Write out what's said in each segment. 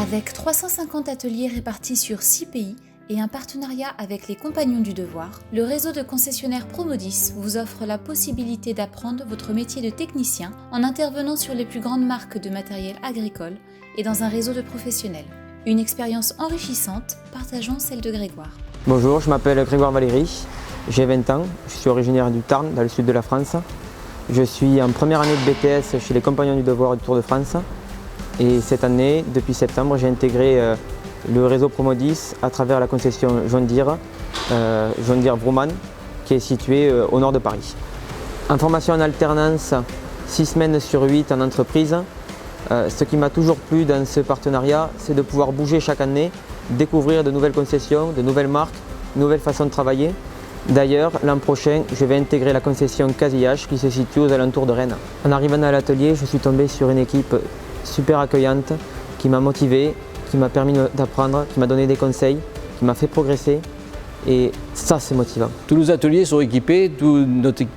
Avec 350 ateliers répartis sur 6 pays et un partenariat avec les Compagnons du Devoir, le réseau de concessionnaires Promodis vous offre la possibilité d'apprendre votre métier de technicien en intervenant sur les plus grandes marques de matériel agricole et dans un réseau de professionnels. Une expérience enrichissante, partageons celle de Grégoire. Bonjour, je m'appelle Grégoire Valéry, j'ai 20 ans, je suis originaire du Tarn, dans le sud de la France. Je suis en première année de BTS chez les Compagnons du Devoir du Tour de France. Et cette année, depuis septembre, j'ai intégré le réseau Promodis à travers la concession John Deere Vrooman, qui est située au nord de Paris. En formation en alternance, 6 semaines sur 8 en entreprise. Ce qui m'a toujours plu dans ce partenariat, c'est de pouvoir bouger chaque année, découvrir de nouvelles concessions, de nouvelles marques, de nouvelles façons de travailler. D'ailleurs, l'an prochain, je vais intégrer la concession Casillage qui se situe aux alentours de Rennes. En arrivant à l'atelier, je suis tombé sur une équipe super accueillante, qui m'a motivé, qui m'a permis d'apprendre, qui m'a donné des conseils, qui m'a fait progresser. Et ça, c'est motivant. Tous nos ateliers sont équipés,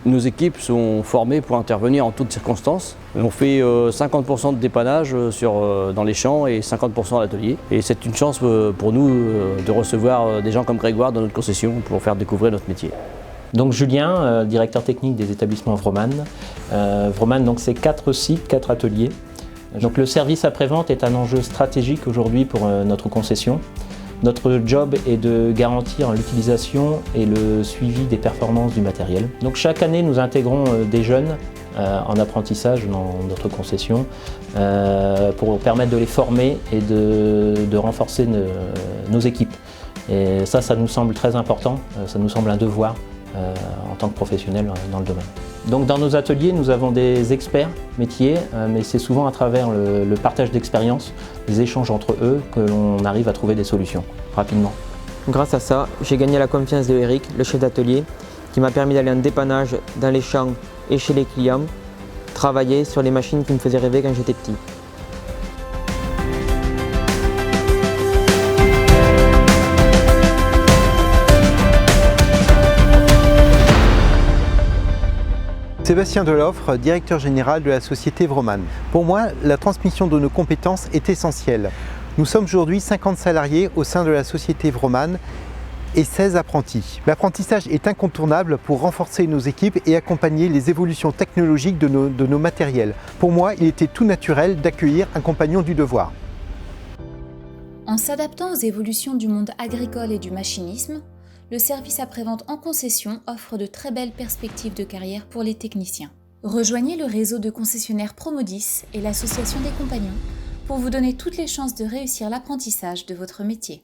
nos équipes sont formées pour intervenir en toutes circonstances. On fait 50% de dépannage dans les champs et 50% à l'atelier. Et c'est une chance pour nous de recevoir des gens comme Grégoire dans notre concession pour faire découvrir notre métier. Donc Julien, directeur technique des établissements Vrooman. Vrooman, donc c'est 4 sites, 4 ateliers. Donc le service après-vente est un enjeu stratégique aujourd'hui pour notre concession. Notre job est de garantir l'utilisation et le suivi des performances du matériel. Donc chaque année, nous intégrons des jeunes en apprentissage dans notre concession pour permettre de les former et de renforcer nos équipes. Et ça nous semble très important, ça nous semble un devoir en tant que professionnels dans le domaine. Donc dans nos ateliers, nous avons des experts métiers, mais c'est souvent à travers le partage d'expériences, les échanges entre eux, que l'on arrive à trouver des solutions rapidement. Grâce à ça, j'ai gagné la confiance de Eric, le chef d'atelier, qui m'a permis d'aller en dépannage dans les champs et chez les clients, travailler sur les machines qui me faisaient rêver quand j'étais petit. Sébastien Deloffre, directeur général de la société Vrooman. Pour moi, la transmission de nos compétences est essentielle. Nous sommes aujourd'hui 50 salariés au sein de la société Vrooman et 16 apprentis. L'apprentissage est incontournable pour renforcer nos équipes et accompagner les évolutions technologiques de nos matériels. Pour moi, il était tout naturel d'accueillir un compagnon du devoir. En s'adaptant aux évolutions du monde agricole et du machinisme, le service après-vente en concession offre de très belles perspectives de carrière pour les techniciens. Rejoignez le réseau de concessionnaires Promodis et l'association des compagnons pour vous donner toutes les chances de réussir l'apprentissage de votre métier.